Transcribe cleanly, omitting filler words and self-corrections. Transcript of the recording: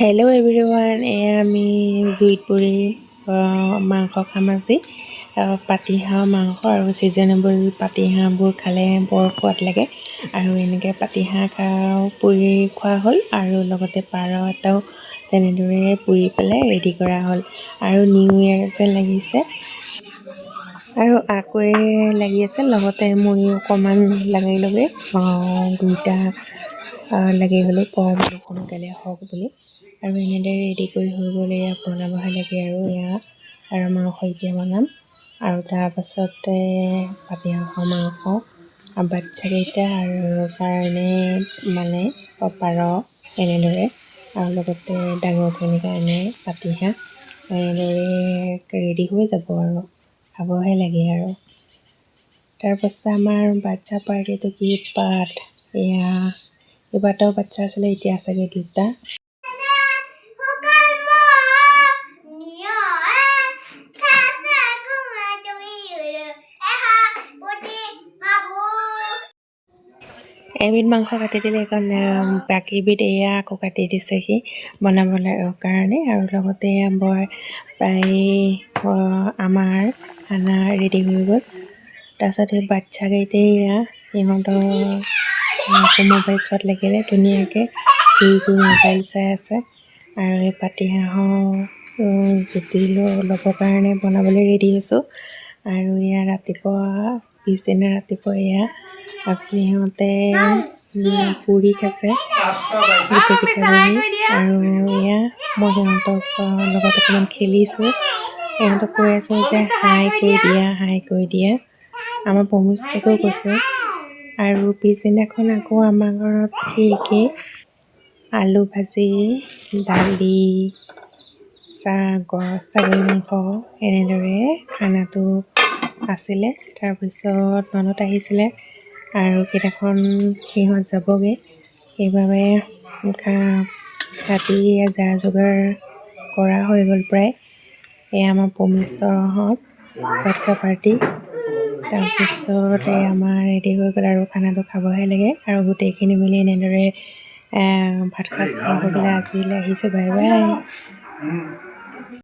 Hello' everyone, আমি জুইত পুৰি মাংস খাম আজি। পাতিহাঁহ মাংস আৰু ছিজনেবল পাতিহাঁহবোৰ খালে বৰ সোৱাদ লাগে। আৰু এনেকৈ পাতিহাঁহ পুৰি খোৱা হ'ল আৰু লগতে পাৰ এটাও তেনেদৰে পুৰি পেলাই ৰেডি কৰা হ'ল। আৰু নিউ ইয়েৰ যেন লাগিছে আৰু আকৈ লাগি আছে, লগতে ময়ো অকণমান লগাই দুইটা লাগি গ'লোঁ সোনকালে হওক বুলি। আৰু এনেদৰে ৰেডি কৰি হৈ গ'লে বনাবহে লাগে আৰু মাংস এতিয়া বনাম। আৰু তাৰপাছতে পাতিহাঁহৰ মাংস বাচ্ছাকেইটা আৰু কাৰণে পাৰ এনেদৰে, আৰু লগতে ডাঙৰখিনিৰ কাৰণে পাতিহাঁহ এনেদৰে ৰেডি হৈ যাব আৰু খাবহে লাগে। আৰু তাৰপাছত আমাৰ বাচ্ছা পাৰ্টিটো কি উৎপাত! কেইবাটাও বাচ্ছা আছিলে, এতিয়া আছেগৈ দুটা। এবিধ মাংস কাটি দিলে, সেইকাৰণে বাকীবিধ আকৌ কাটি দিছেহি বনাবলৈ কাৰণে। আৰু লগতে প্ৰায় আমাৰ খানা ৰেডি হৈ গ'ল। তাৰপাছত সেই বাচ্ছাকেইটাই সিহঁতৰ মোবাইল চোৱাত লাগিলে, ধুনীয়াকৈ মোবাইল চাই আছে। আৰু এই পাতিহাঁহৰ জুতি ল'বৰ কাৰণে বনাবলৈ ৰেডি হৈছোঁ। আৰু ৰাতিপুৱা পিছদিনা ৰাতিপুৱা আকৌ সিহঁতে পুৰি খাইছে গোটেইকেইটা বহি। আৰু মই সিহঁতক লগত অকণমান খেলিছোঁ, সিহঁতক কৈ আছোঁ যে হাই কৰি দিয়া। আমাৰ ভূমিষ্ঠকেও কৈছোঁ। আৰু পিছদিনাখন আকৌ আমাৰ ঘৰত একেই আলু ভাজি, দালি, ছাগলী মাংস এনেদৰে খানাটো আছিলে। তাৰপিছত ননদ আহিছিলে আৰু সেইদিনাখন সিহঁত যাবগৈ, সেইবাবে ৰাতি যা যোগাৰ কৰা হৈ গ'ল প্ৰায়। আমাৰ ভূমিষ্ঠহঁত বাচ্ছা পাৰ্টি। তাৰপিছত আমাৰ ৰেডি হৈ গ'ল আৰু খানাটো খাবহে লাগে। আৰু গোটেইখিনি মিলি এনেদৰে ভাত সাজ খোৱা হৈ গ'লে আজিলৈ আহিছোঁ। Bye bye.